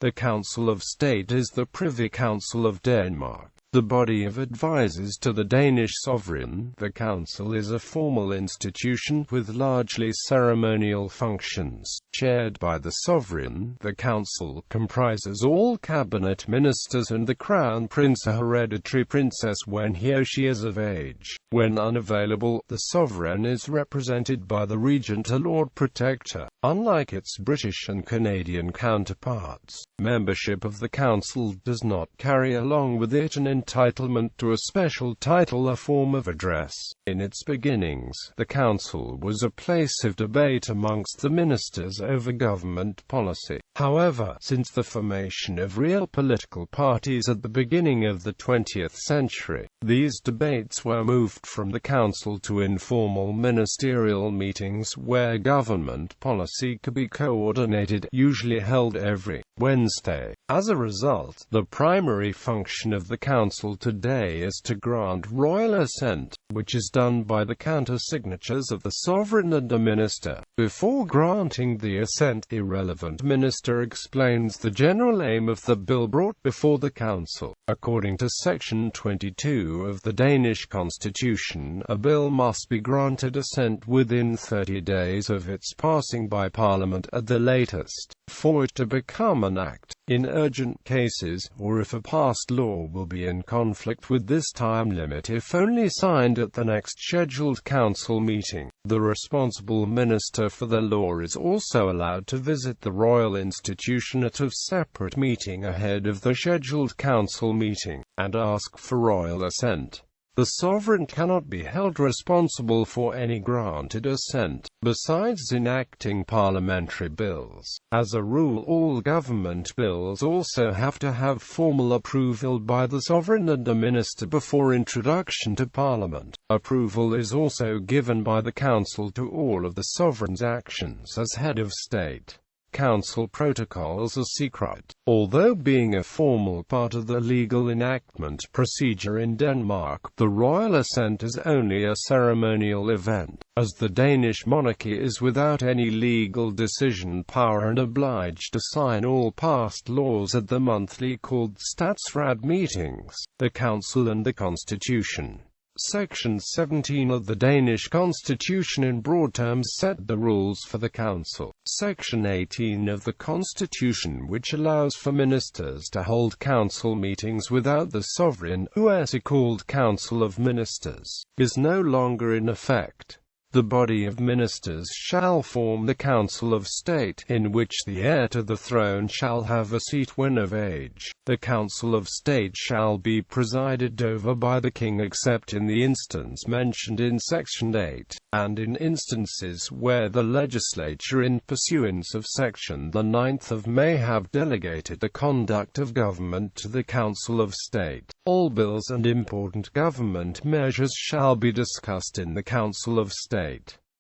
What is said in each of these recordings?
The Council of State is the Privy Council of Denmark, the body of advisors to the Danish sovereign. The council is a formal institution with largely ceremonial functions, chaired by the sovereign. The council comprises all cabinet ministers and the crown prince, a hereditary princess when he or she is of age. When unavailable, the sovereign is represented by the regent, a Lord Protector. Unlike its British and Canadian counterparts, membership of the council does not carry along with it an entitlement to a special title, a form of address. In its beginnings, the council was a place of debate amongst the ministers over government policy. However, since the formation of real political parties at the beginning of the 20th century, these debates were moved from the council to informal ministerial meetings where government policy could be coordinated, usually held every Wednesday. As a result, the primary function of the council today is to grant royal assent, which is done by the counter-signatures of the sovereign and a minister. Before granting the assent, the relevant minister explains the general aim of the bill brought before the council. According to Section 22 of the Danish Constitution, a bill must be granted assent within 30 days of its passing by Parliament at the latest, for it to become an act. In urgent cases, or if a passed law will be in conflict with this time limit if only signed at the next scheduled council meeting, the responsible minister for the law is also allowed to visit the royal institution at a separate meeting ahead of the scheduled council meeting, and ask for royal assent. The sovereign cannot be held responsible for any granted assent, besides enacting parliamentary bills. As a rule, all government bills also have to have formal approval by the sovereign and a minister before introduction to Parliament. Approval is also given by the council to all of the sovereign's actions as head of state. Council protocols are secret, although being a formal part of the legal enactment procedure in Denmark. The royal assent is only a ceremonial event, as the Danish monarchy is without any legal decision power and obliged to sign all passed laws at the monthly called statsråd meetings. The council and the constitution. Section 17 of the Danish Constitution in broad terms set the rules for the council. Section 18 of the Constitution, which allows for ministers to hold council meetings without the sovereign, who is called Council of Ministers, is no longer in effect. The body of ministers shall form the Council of State, in which the heir to the throne shall have a seat when of age. The Council of State shall be presided over by the king except in the instance mentioned in Section 8, and in instances where the legislature in pursuance of Section the 9th of May have delegated the conduct of government to the Council of State. All bills and important government measures shall be discussed in the Council of State.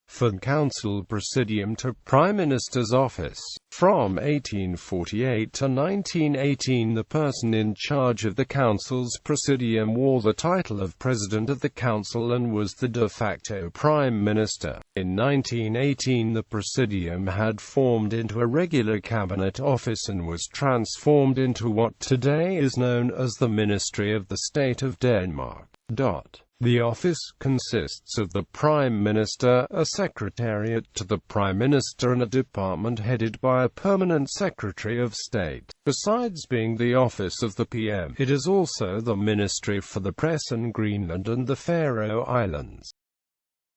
From Council Presidium to Prime Minister's office. From 1848 to 1918, the person in charge of the Council's Presidium wore the title of President of the Council and was the de facto Prime Minister. In 1918, the Presidium had formed into a regular cabinet office and was transformed into what today is known as the Ministry of the State of Denmark.The The office consists of the Prime Minister, a secretariat to the Prime Minister and a department headed by a permanent Secretary of State. Besides being the office of the PM, it is also the Ministry for the Press in Greenland and the Faroe Islands.